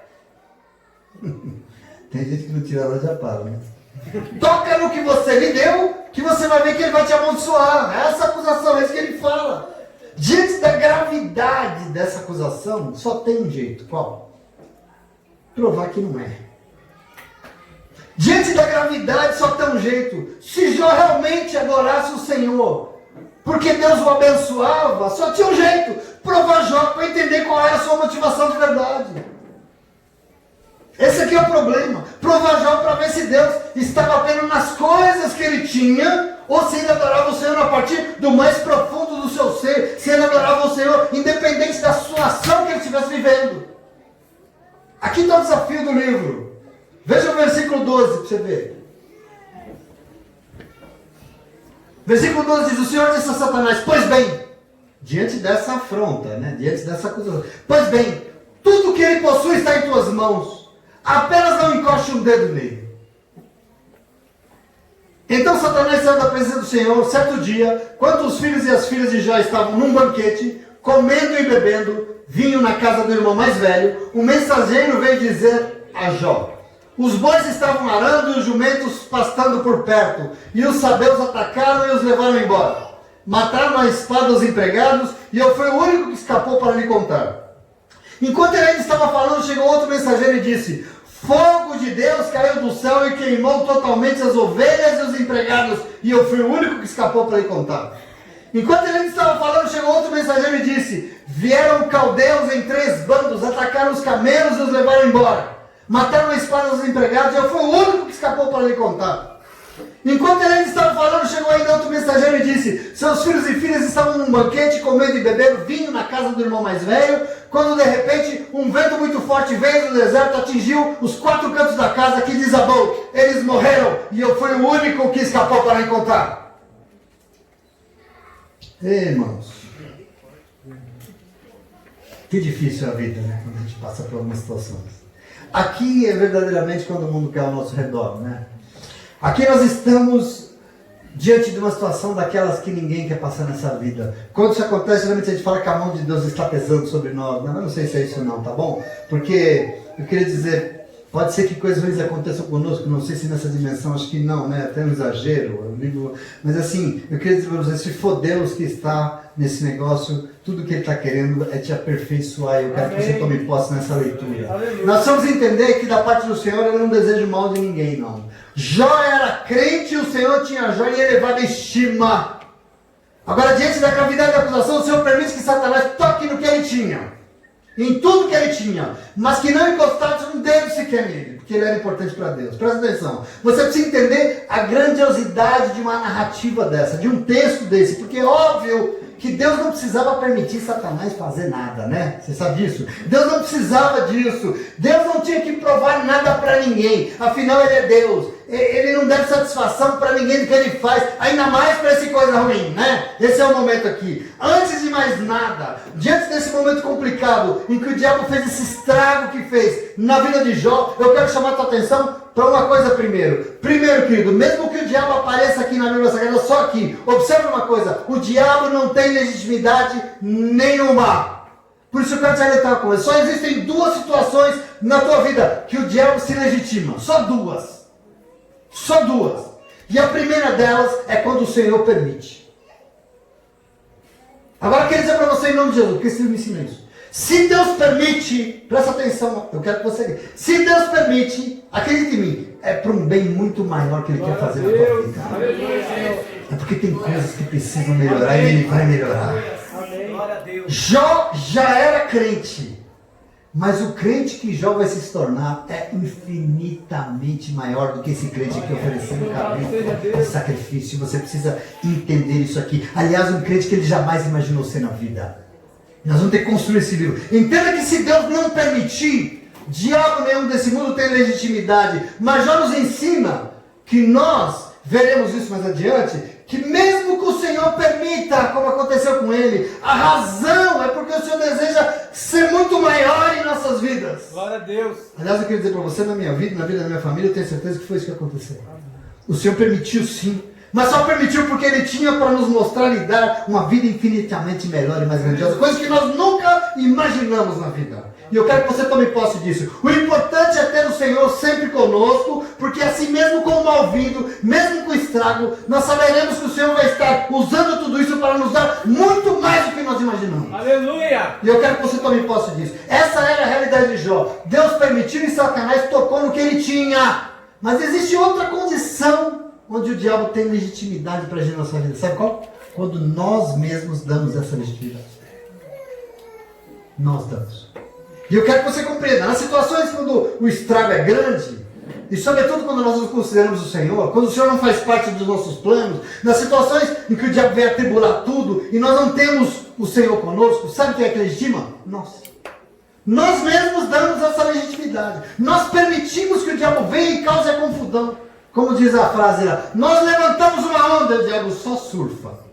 Tem gente que não tira nada já para, né? Toca no que você lhe deu, que você vai ver que ele vai te amaldiçoar. Essa acusação, é isso que ele fala. Diante da gravidade dessa acusação, só tem um jeito. Qual? Provar que não é. Diante da gravidade, só tem um jeito. Se Jó realmente adorasse o Senhor, porque Deus o abençoava, só tinha um jeito. Provar Jó para entender qual era a sua motivação de verdade. Esse aqui é o problema. Provar Jó para ver se Deus estava apenas nas coisas que ele tinha, ou se ele adorava o Senhor a partir do mais profundo do seu ser, se ele adorava o Senhor independente da situação que ele estivesse vivendo. Aqui está o desafio do livro. Veja o versículo 12 para você ver. Versículo 12 diz: o Senhor disse a Satanás: pois bem, diante dessa afronta, né? Diante dessa acusação, pois bem, tudo que ele possui está em tuas mãos, apenas não encoste um dedo nele. Então Satanás saiu da presença do Senhor certo dia, quando os filhos e as filhas de Jó estavam num banquete, comendo e bebendo vinho na casa do irmão mais velho. O mensageiro veio dizer a Jó: os bois estavam arando e os jumentos pastando por perto, e os sabeus atacaram e os levaram embora. Mataram a espada os empregados, e eu fui o único que escapou para lhe contar. Enquanto ele ainda estava falando, chegou outro mensageiro e disse: fogo de Deus caiu do céu e queimou totalmente as ovelhas e os empregados, e eu fui o único que escapou para lhe contar. Enquanto ele ainda estava falando, chegou outro mensageiro e disse: vieram caldeus em 3 bandos, atacaram os camelos e os levaram embora. Mataram a espada dos empregados e eu fui o único que escapou para lhe contar. Enquanto ele ainda estava falando, chegou ainda outro mensageiro e disse: seus filhos e filhas estavam num banquete, comendo e bebendo vinho na casa do irmão mais velho, quando de repente um vento muito forte veio do deserto, atingiu os 4 cantos da casa, que desabou. Eles morreram e eu fui o único que escapou para encontrar. Ei, irmãos, que difícil é a vida, né? Quando a gente passa por algumas situações. Aqui é verdadeiramente quando o mundo cai ao nosso redor, né? Aqui nós estamos diante de uma situação daquelas que ninguém quer passar nessa vida. Quando isso acontece, geralmente a gente fala que a mão de Deus está pesando sobre nós. Não, eu não sei se é isso não, tá bom? Porque eu queria dizer, pode ser que coisas ruins aconteçam conosco, não sei se nessa dimensão, acho que não, né? Até um exagero. Mas assim, eu queria dizer para vocês, se for Deus que está nesse negócio, tudo que Ele está querendo é te aperfeiçoar. Eu quero que você tome posse nessa leitura. Aleluia. Nós vamos entender que da parte do Senhor Ele não deseja o mal de ninguém, não. Jó era crente e o Senhor tinha Jó em elevada estima. Agora, diante da gravidade da acusação, o Senhor permite que Satanás toque no que ele tinha. Em tudo que ele tinha. Mas que não encostasse um dedo sequer nele. Porque ele era importante para Deus. Presta atenção. Você precisa entender a grandiosidade de uma narrativa dessa. De um texto desse. Porque é óbvio que Deus não precisava permitir Satanás fazer nada, né? Você sabe disso? Deus não precisava disso. Deus não tinha que provar nada para ninguém. Afinal, Ele é Deus. Ele não deve satisfação para ninguém do que Ele faz. Ainda mais para essa coisa ruim, né? Esse é o momento aqui. Antes de mais nada, diante desse momento complicado, em que o diabo fez esse estrago que fez na vida de Jó, eu quero chamar a tua atenção para uma coisa primeiro. Primeiro, querido, mesmo que o diabo apareça aqui na Bíblia Sagrada, só aqui, observe uma coisa: o diabo não tem legitimidade nenhuma. Por isso eu quero te alertar uma coisa: só existem 2 situações na tua vida que o diabo se legitima. Só 2. Só 2. E a primeira delas é quando o Senhor permite. Agora eu quero dizer para você em nome de Jesus, porque esse livro me ensina isso. Se Deus permite, presta atenção, eu quero que você... Se Deus permite, acredite em mim, é para um bem muito maior que Ele quer fazer na tua vida. É porque tem coisas que precisam melhorar e Ele vai melhorar. Jó já era crente. Mas o crente que Jó vai se tornar é infinitamente maior do que esse crente que ofereceu um cabrito de sacrifício. Você precisa entender isso aqui. Aliás, um crente que ele jamais imaginou ser na vida. Nós vamos ter que construir esse livro. Entenda que se Deus não permitir, diabo nenhum desse mundo tem legitimidade. Mas Jó nos ensina que nós, veremos isso mais adiante, que mesmo que o Senhor permita, como aconteceu com ele, a razão é porque o Senhor deseja ser muito maior em nossas vidas. Glória a Deus. Aliás, eu queria dizer para você, na minha vida, na vida da minha família, eu tenho certeza que foi isso que aconteceu. O Senhor permitiu sim, mas só permitiu porque Ele tinha para nos mostrar e dar uma vida infinitamente melhor e mais grandiosa, coisa que nós nunca imaginamos na vida. E eu quero que você tome posse disso. O importante é ter o Senhor sempre conosco, porque assim mesmo com o mal vindo, mesmo com o estrago, nós saberemos que o Senhor vai estar usando tudo isso para nos dar muito mais do que nós imaginamos. Aleluia! E eu quero que você tome posse disso. Essa era a realidade de Jó. Deus permitiu e Satanás tocou no que ele tinha. Mas existe outra condição onde o diabo tem legitimidade para agir na nossa vida. Sabe qual? Quando nós mesmos damos essa legitimidade. Nós damos. E eu quero que você compreenda, nas situações quando o estrago é grande, e sobretudo quando nós nos consideramos o Senhor, quando o Senhor não faz parte dos nossos planos, nas situações em que o diabo vem atribular tudo, e nós não temos o Senhor conosco, sabe quem é que legitima? Nós. Nós mesmos damos essa legitimidade. Nós permitimos que o diabo venha e cause a confusão. Como diz a frase lá, nós levantamos uma onda, o diabo só surfa.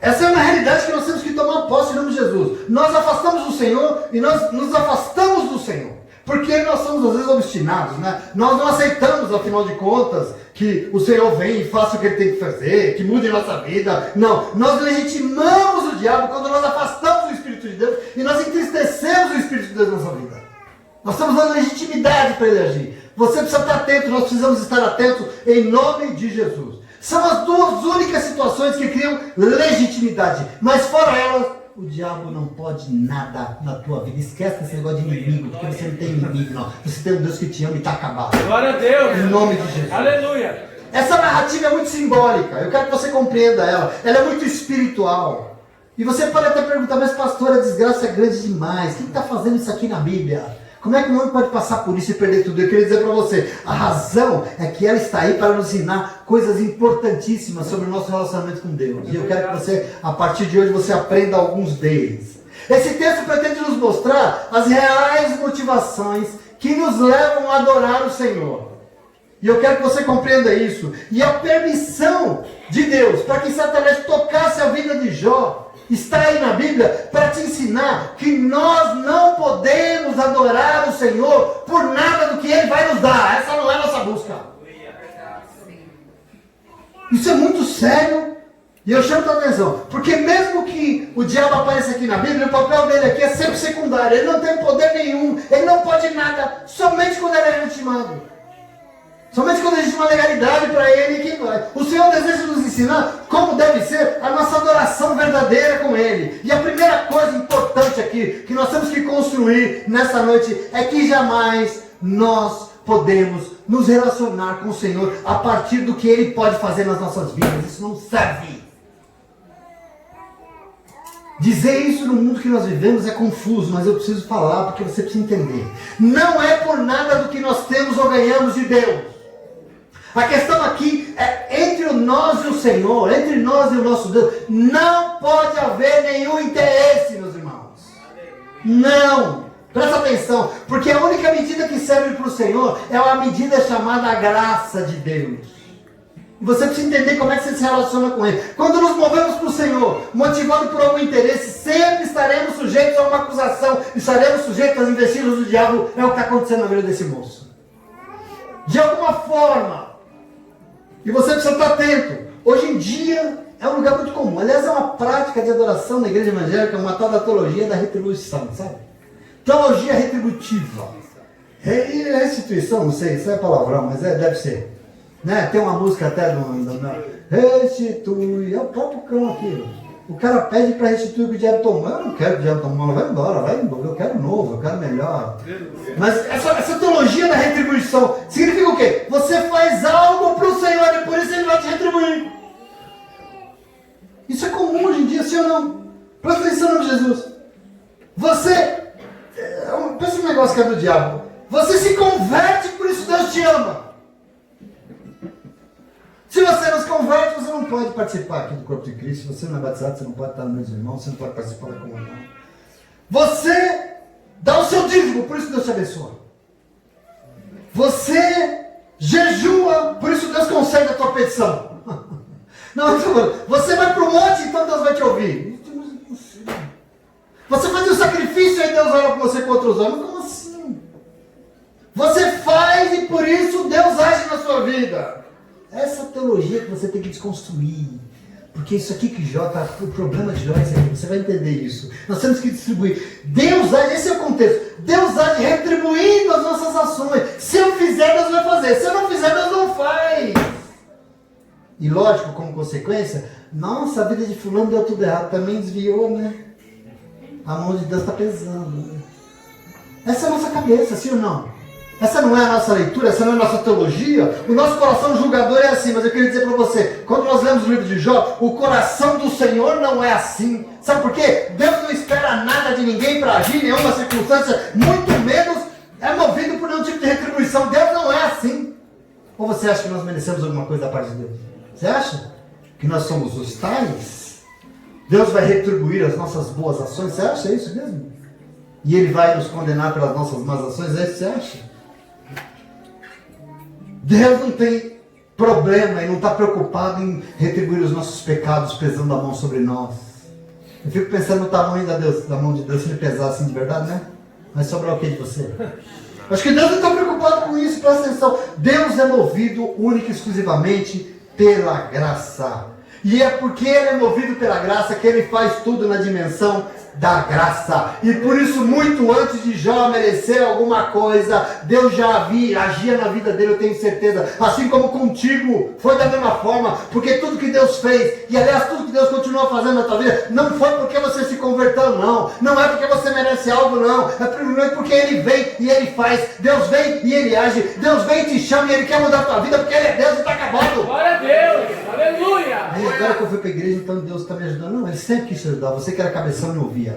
Essa é uma realidade que nós temos que tomar posse em nome de Jesus. Nós afastamos do Senhor e nós nos afastamos do Senhor. Porque nós somos às vezes obstinados, né? Nós não aceitamos, afinal de contas, que o Senhor venha e faça o que Ele tem que fazer, que mude nossa vida. Não, nós legitimamos o diabo quando nós afastamos o Espírito de Deus e nós entristecemos o Espírito de Deus na nossa vida. Nós estamos dando legitimidade para Ele agir. Você precisa estar atento, nós precisamos estar atentos em nome de Jesus. São as 2 únicas situações que criam legitimidade. Mas fora elas, o diabo não pode nada na tua vida. Esquece esse negócio de inimigo, porque você não tem inimigo, não. Você tem um Deus que te ama e está acabado. Glória a Deus. Em nome de Jesus. Aleluia. Essa narrativa é muito simbólica. Eu quero que você compreenda ela. Ela é muito espiritual. E você pode até perguntar, mas pastor, a desgraça é grande demais. Quem está fazendo isso aqui na Bíblia? Como é que um homem pode passar por isso e perder tudo? Eu queria dizer para você, a razão é que ela está aí para nos ensinar coisas importantíssimas sobre o nosso relacionamento com Deus. E eu quero que você, a partir de hoje, você aprenda alguns deles. Esse texto pretende nos mostrar as reais motivações que nos levam a adorar o Senhor. E eu quero que você compreenda isso. E a permissão de Deus para que Satanás tocasse a vida de Jó está aí na Bíblia para te ensinar que nós não podemos adorar o Senhor por nada do que Ele vai nos dar. Essa não é a nossa busca. Isso é muito sério. E eu chamo a atenção. Porque mesmo que o diabo apareça aqui na Bíblia, o papel dele aqui é sempre secundário. Ele não tem poder nenhum. Ele não pode nada. Somente quando ele é legitimado. Somente quando existe uma legalidade para ele que vai. O Senhor deseja nos ensinar como deve ser a nossa adoração verdadeira com Ele. E a primeira coisa importante aqui, que nós temos que construir nessa noite, é que jamais nós podemos nos relacionar com o Senhor a partir do que Ele pode fazer nas nossas vidas. Isso não serve. Dizer isso no mundo que nós vivemos é confuso, mas eu preciso falar porque você precisa entender. Não é por nada do que nós temos ou ganhamos de Deus. A questão aqui é entre nós e o Senhor, entre nós e o nosso Deus. Não pode haver nenhum interesse, meus irmãos. Não. Presta atenção, porque a única medida que serve para o Senhor é uma medida chamada graça de Deus. Você precisa entender como é que você se relaciona com Ele. Quando nos movemos para o Senhor, motivado por algum interesse, sempre estaremos sujeitos a uma acusação, estaremos sujeitos às investidas do diabo. É o que está acontecendo na vida desse moço. De alguma forma. E você precisa estar atento. Hoje em dia é um lugar muito comum. Aliás, é uma prática de adoração na igreja evangélica, uma tal da teologia da retribuição, sabe? Teologia retributiva. Restituição, não sei, isso é palavrão, mas deve ser. Né? Tem uma música até do restitui, é o próprio cão aqui. O cara pede para restituir o que o diabo tomou. Eu não quero que o diabo tomou, vai embora, eu quero novo, eu quero melhor. Mas essa teologia da retribuição significa o quê? Você faz algo para o Senhor e por isso Ele vai te retribuir. Isso é comum hoje em dia, sim ou não? Presta atenção no nome de Jesus. Você, pensa no negócio que é do diabo. Você se converte, por isso Deus te ama. Se você não se converte, você não pode participar aqui do corpo de Cristo. Se você não é batizado, você não pode estar no meio dos irmãos, você não pode participar da comunhão. Você dá o seu dízimo, por isso Deus te abençoa. Você jejua, por isso Deus concede a tua petição. Não, você vai para o monte, então Deus vai te ouvir. Você faz um sacrifício e Deus olha para você com outros olhos. Como assim? Você faz e por isso Deus age na sua vida. Essa teologia que você tem que desconstruir. Porque isso aqui que Jó está, o problema de Jó é isso aqui, você vai entender isso. Nós temos que distribuir. Deus age, esse é o contexto. Deus age retribuindo as nossas ações. Se eu fizer, Deus vai fazer. Se eu não fizer, Deus não faz. E lógico, como consequência, nossa, a vida de fulano deu tudo errado. Também desviou, né? A mão de Deus está pesando. Né? Essa é a nossa cabeça, sim ou não? Essa não é a nossa leitura, essa não é a nossa teologia. O nosso coração julgador é assim, mas eu queria dizer para você, quando nós lemos o livro de Jó, o coração do Senhor não é assim. Sabe por quê? Deus não espera nada de ninguém para agir em nenhuma circunstância, muito menos é movido por nenhum tipo de retribuição. Deus não é assim. Ou você acha que nós merecemos alguma coisa da parte de Deus? Você acha que nós somos os tais? Deus vai retribuir as nossas boas ações? Você acha isso mesmo? E Ele vai nos condenar pelas nossas más ações? É isso que você acha? Deus não tem problema e não está preocupado em retribuir os nossos pecados pesando a mão sobre nós. Eu fico pensando no tamanho da mão de Deus, se Ele pesar assim de verdade, né? Vai sobrar o que de você? Acho que Deus não está preocupado com isso, presta atenção. Deus é movido única e exclusivamente pela graça. E é porque Ele é movido pela graça que Ele faz tudo na dimensão da graça. E por isso, muito antes de Jó merecer alguma coisa, Deus já agia na vida dele, eu tenho certeza. Assim como contigo, foi da mesma forma. Porque tudo que Deus fez, e aliás, tudo que Deus continua fazendo na tua vida, não foi porque você se converteu, não. Não é porque você merece algo, não. É primeiro porque Ele vem e Ele faz. Deus vem e Ele age. Deus vem e te chama e Ele quer mudar a tua vida, porque Ele é Deus e está acabado. Glória a Deus! Aleluia! Aí agora que eu fui para a igreja, então Deus está me ajudando. Não, Ele sempre quis te ajudar. Você que era cabeção não ouvia.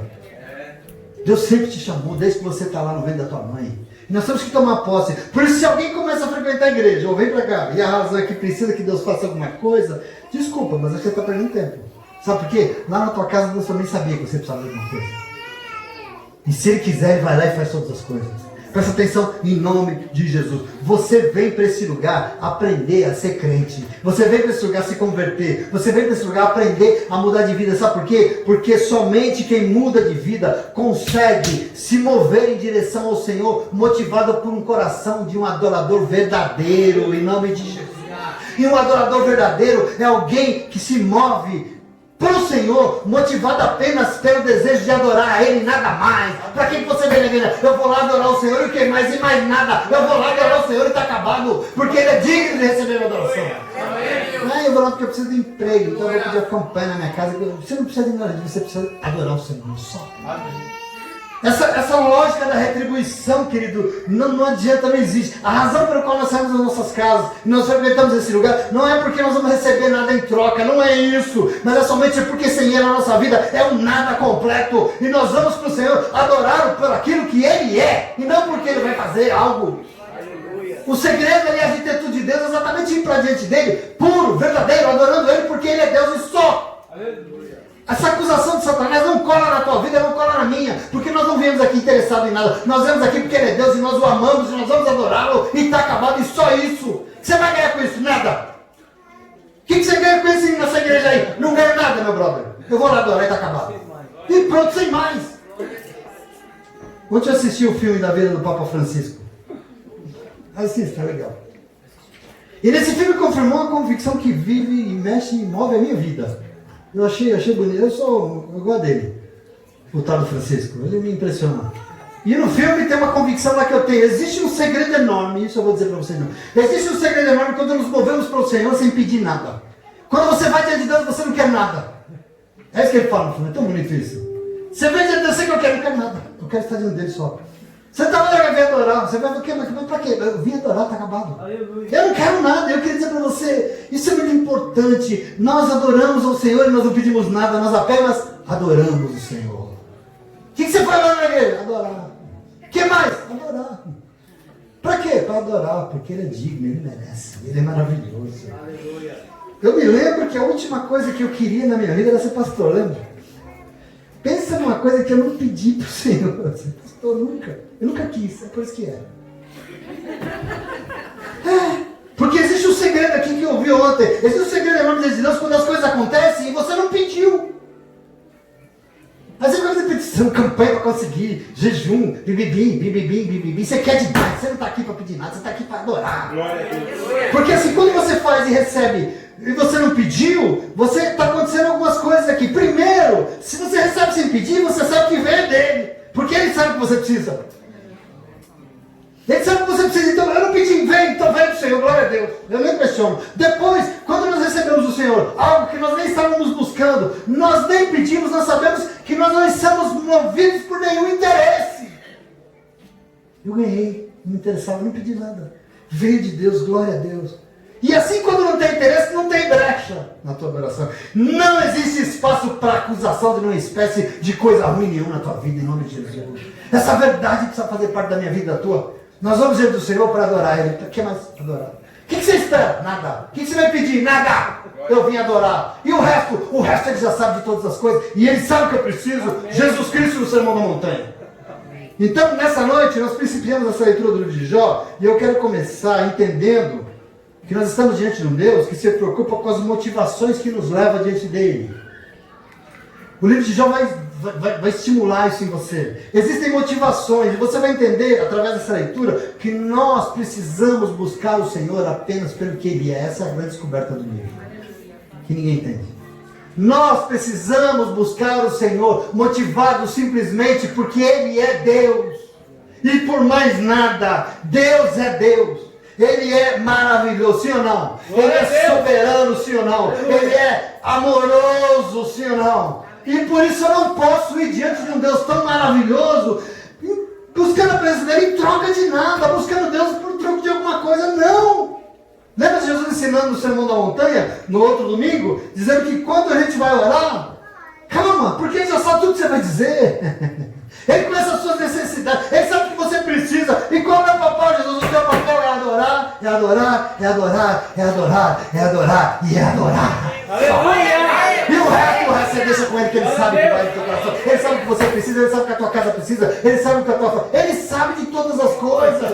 Deus sempre te chamou, desde que você está lá no ventre da tua mãe. E nós temos que tomar posse. Por isso, se alguém começa a frequentar a igreja, ou vem para cá, e a razão é que precisa que Deus faça alguma coisa, desculpa, mas você está perdendo tempo. Sabe por quê? Lá na tua casa, Deus também sabia que você precisava de alguma coisa. E se Ele quiser, Ele vai lá e faz todas as coisas. Presta atenção, em nome de Jesus. Você vem para esse lugar aprender a ser crente. Você vem para esse lugar se converter. Você vem para esse lugar aprender a mudar de vida. Sabe por quê? Porque somente quem muda de vida consegue se mover em direção ao Senhor, motivado por um coração de um adorador verdadeiro, em nome de Jesus. E um adorador verdadeiro é alguém que se move para o Senhor, motivado apenas pelo desejo de adorar a Ele e nada mais. Para que você vem na igreja? Eu vou lá adorar o Senhor e o que mais? E mais nada. Eu vou lá adorar o Senhor e está acabado. Porque Ele é digno de receber minha adoração. Ah, eu vou lá porque eu preciso de emprego. Então eu vou pedir acompanha na minha casa. Você não precisa de nada disso, você precisa adorar o Senhor só. Essa lógica da retribuição, querido, não adianta, não existe. A razão pela qual nós saímos das nossas casas e nós frequentamos esse lugar não é porque nós vamos receber nada em troca, não é isso. Mas é somente porque sem Ele a nossa vida é um nada completo. E nós vamos para o Senhor adorá-lo por aquilo que Ele é e não porque Ele vai fazer algo. O segredo, aliás, de ter tudo de Deus é exatamente ir para diante dEle, puro, verdadeiro, adorando Ele porque Ele é Deus e só. Aleluia. Essa acusação de Satanás não cola na tua vida, não cola na minha, porque nós não viemos aqui interessados em nada, nós viemos aqui porque Ele é Deus e nós o amamos e nós vamos adorá-lo e está acabado e só isso. O que você vai ganhar com isso? Nada. O que você ganha com isso nessa igreja aí? Não ganho nada, meu brother. Eu vou lá adorar e está acabado. E pronto, sem mais. Ontem eu assisti o filme da vida do Papa Francisco. Assista, é legal. E nesse filme confirmou uma convicção que vive e mexe e move a minha vida. Eu achei bonito, eu gosto dele, o tal do Francisco, ele me impressiona. E no filme tem uma convicção lá que eu tenho, existe um segredo enorme, isso eu vou dizer para vocês não. Existe um segredo enorme quando nos movemos para o Senhor sem pedir nada. Quando você vai diante de Deus, você não quer nada. É isso que ele fala no filme, é tão bonito isso. Você vem diante de Deus, você não quer nada, eu quero estar diante dele só. Você está lá, vai vir adorar, você vai ver o quê? Mas para quê? Eu vim adorar, está acabado. Aleluia. Eu não quero nada, eu queria dizer para você, isso é muito importante. Nós adoramos ao Senhor e nós não pedimos nada, nós apenas adoramos o Senhor. O que você faz lá na igreja? Adorar. O que mais? Adorar. Para quê? Para adorar, porque Ele é digno, Ele merece, Ele é maravilhoso. Aleluia. Eu me lembro que a última coisa que eu queria na minha vida era ser pastor, lembra? Pensa numa coisa que eu não pedi para o Senhor. Pastor, nunca. Eu nunca quis, é por isso que é. Porque existe um segredo aqui que eu ouvi ontem. Existe um segredo enorme de Deus quando as coisas acontecem e você não pediu. Às vezes você petição, campanha para conseguir, jejum, bibibim. Você quer demais, você não está aqui para pedir nada, você está aqui para adorar. Porque assim, quando você faz e recebe e você não pediu, você está acontecendo algumas coisas aqui. Primeiro, se você recebe sem pedir, você sabe que veio dele. Porque ele sabe o que você precisa. Ele sabe o que você precisa. Então, eu não pedi, vem, então vem do Senhor, glória a Deus. Eu nem questiono. Depois, quando nós recebemos do Senhor algo que nós nem estávamos buscando, nós nem pedimos, nós sabemos que nós não estamos movidos por nenhum interesse. Eu ganhei, não me interessava, não pedi nada. Veio de Deus, glória a Deus. E assim, quando não tem interesse, não tem brecha na tua adoração. Não existe espaço para acusação de nenhuma espécie de coisa ruim nenhuma na tua vida, em nome de Jesus. Essa verdade precisa fazer parte da minha vida, da tua. Nós vamos diante do Senhor para adorar Ele. O que mais adorar? O que você espera? Nada. O que você vai pedir? Nada. Eu vim adorar. E o resto? O resto Ele já sabe de todas as coisas. E Ele sabe o que eu preciso. Amém. Jesus Cristo no Sermão da Montanha. Então, nessa noite, nós principiamos essa leitura do livro de Jó. E eu quero começar entendendo que nós estamos diante de um Deus que se preocupa com as motivações que nos levam diante dele. O livro de Jó vai estimular isso em você. Existem motivações, e você vai entender, através dessa leitura, que nós precisamos buscar o Senhor apenas pelo que Ele é. Essa é a grande descoberta do livro, que ninguém entende. Nós precisamos buscar o Senhor, motivados simplesmente porque Ele é Deus. E por mais nada, Deus é Deus. Ele é maravilhoso, sim ou não? Ele é soberano, sim ou não? Ele é amoroso, sim ou não? E por isso eu não posso ir diante de um Deus tão maravilhoso, buscando a presença dele em troca de nada, buscando Deus por troco de alguma coisa, não! Lembra de Jesus ensinando no Sermão da Montanha, no outro domingo, dizendo que quando a gente vai orar, calma, porque ele já sabe tudo que você vai dizer. Ele conhece as suas necessidades. Ele sabe o que você precisa. E qual é o papel, Jesus? O teu papel é adorar, é adorar, é adorar, é adorar, é adorar e é adorar. Aleluia! E o resto você deixa com ele, que ele sabe o que vai no teu coração. Ele sabe o que você precisa, ele sabe o que a tua casa precisa, ele sabe o que a tua família. Ele sabe de todas as coisas.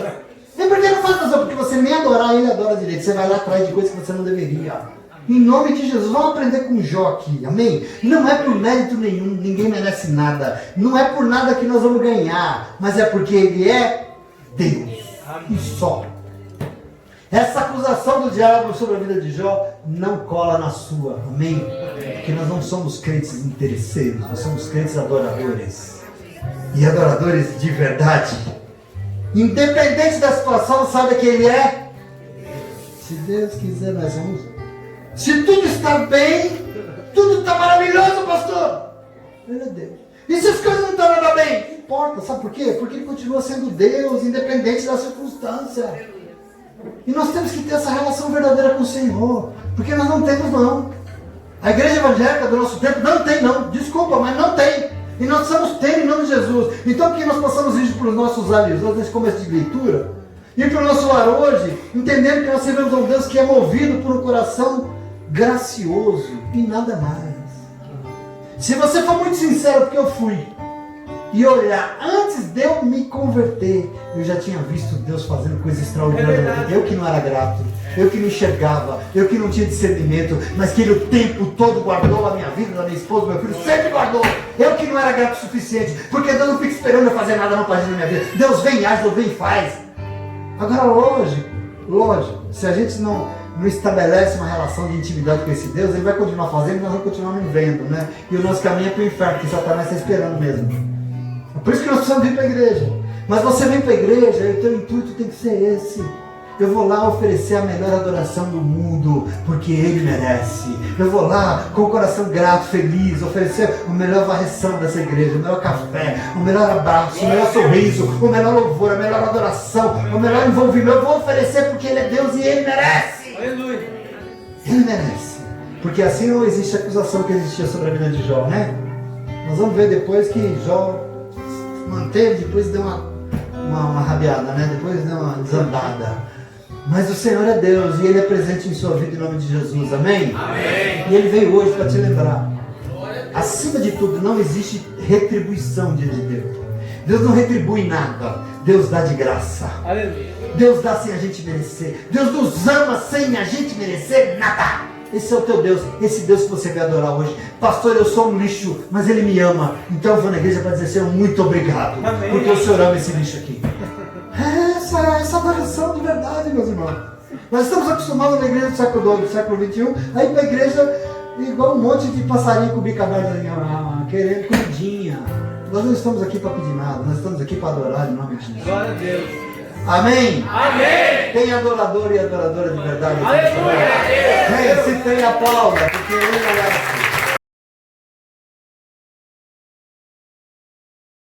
E por que não faz razão? Porque você nem adorar, ele adora direito. Você vai lá atrás de coisas que você não deveria. Em nome de Jesus, vamos aprender com Jó aqui, amém? Não é por mérito nenhum, ninguém merece nada. Não é por nada que nós vamos ganhar, mas é porque Ele é Deus. E só. Essa acusação do diabo sobre a vida de Jó não cola na sua, amém? Porque nós não somos crentes interesseiros, nós somos crentes adoradores. E adoradores de verdade. Independente da situação, sabe que Ele é? Se Deus quiser, nós vamos. Se tudo está bem, tudo está maravilhoso, pastor. Ele é Deus. E se as coisas não estão nada bem? Não importa, sabe por quê? Porque Ele continua sendo Deus, independente da circunstância. E nós temos que ter essa relação verdadeira com o Senhor. Porque nós não temos, não. A igreja evangélica do nosso tempo não tem, não. Desculpa, mas não tem. E nós precisamos ter em nome de Jesus. Então que nós possamos ir para os nossos lábios nesse começo de leitura. Ir para o nosso lar hoje, entendendo que nós seremos um Deus que é movido por um coração gracioso e nada mais. Se você for muito sincero, porque eu fui e olhar antes de eu me converter, eu já tinha visto Deus fazendo coisas extraordinárias. Eu que não era grato, eu que não enxergava, eu que não tinha discernimento, mas que Ele o tempo todo guardou a minha vida, a minha esposa, meu filho, sempre guardou. Eu que não era grato o suficiente, porque Deus não fica esperando eu fazer nada não para agir na minha vida. Deus vem, age, Deus vem e faz. Agora, lógico, se a gente não estabelece uma relação de intimidade com esse Deus, Ele vai continuar fazendo e nós vamos continuar não vendo, né? E o nosso caminho é para o inferno, porque Satanás está esperando mesmo. É por isso que nós precisamos vir para a igreja. Mas você vem para a igreja e o teu intuito tem que ser esse. Eu vou lá oferecer a melhor adoração do mundo, porque Ele merece. Eu vou lá com o coração grato, feliz, oferecer a melhor varreção dessa igreja, o melhor café, o melhor abraço, o melhor sorriso, o melhor louvor, a melhor adoração, o melhor envolvimento. Eu vou oferecer porque Ele é Deus e Ele merece. Aleluia! Ele merece. Porque assim não existe a acusação que existia sobre a vida de Jó, né? Nós vamos ver depois que Jó manteve, depois deu uma rabiada, né? Depois deu uma desandada. Mas o Senhor é Deus e Ele é presente em sua vida em nome de Jesus, amém? Amém. E Ele veio hoje para te lembrar. Acima de tudo, não existe retribuição diante de Deus. Deus não retribui nada. Deus dá de graça. Aleluia. Deus dá sem a gente merecer. Deus nos ama sem a gente merecer nada. Esse é o teu Deus, esse Deus que você vai adorar hoje. Pastor, eu sou um lixo, mas Ele me ama. Então eu vou na igreja para dizer, Senhor, muito obrigado. Amém. Porque o Senhor ama esse lixo aqui. Essa adoração de verdade, meus irmãos. Nós estamos acostumados na igreja do século XXI, do século XXI, a ir para a igreja igual um monte de passarinho com o bico aberto, querendo comidinha. Nós não estamos aqui para pedir nada, nós estamos aqui para adorar em nome de Jesus. Glória a Deus. Amém? Amém. Tem adorador e adoradora de verdade. Aleluia. Se tem, aplauda, porque Ele merece.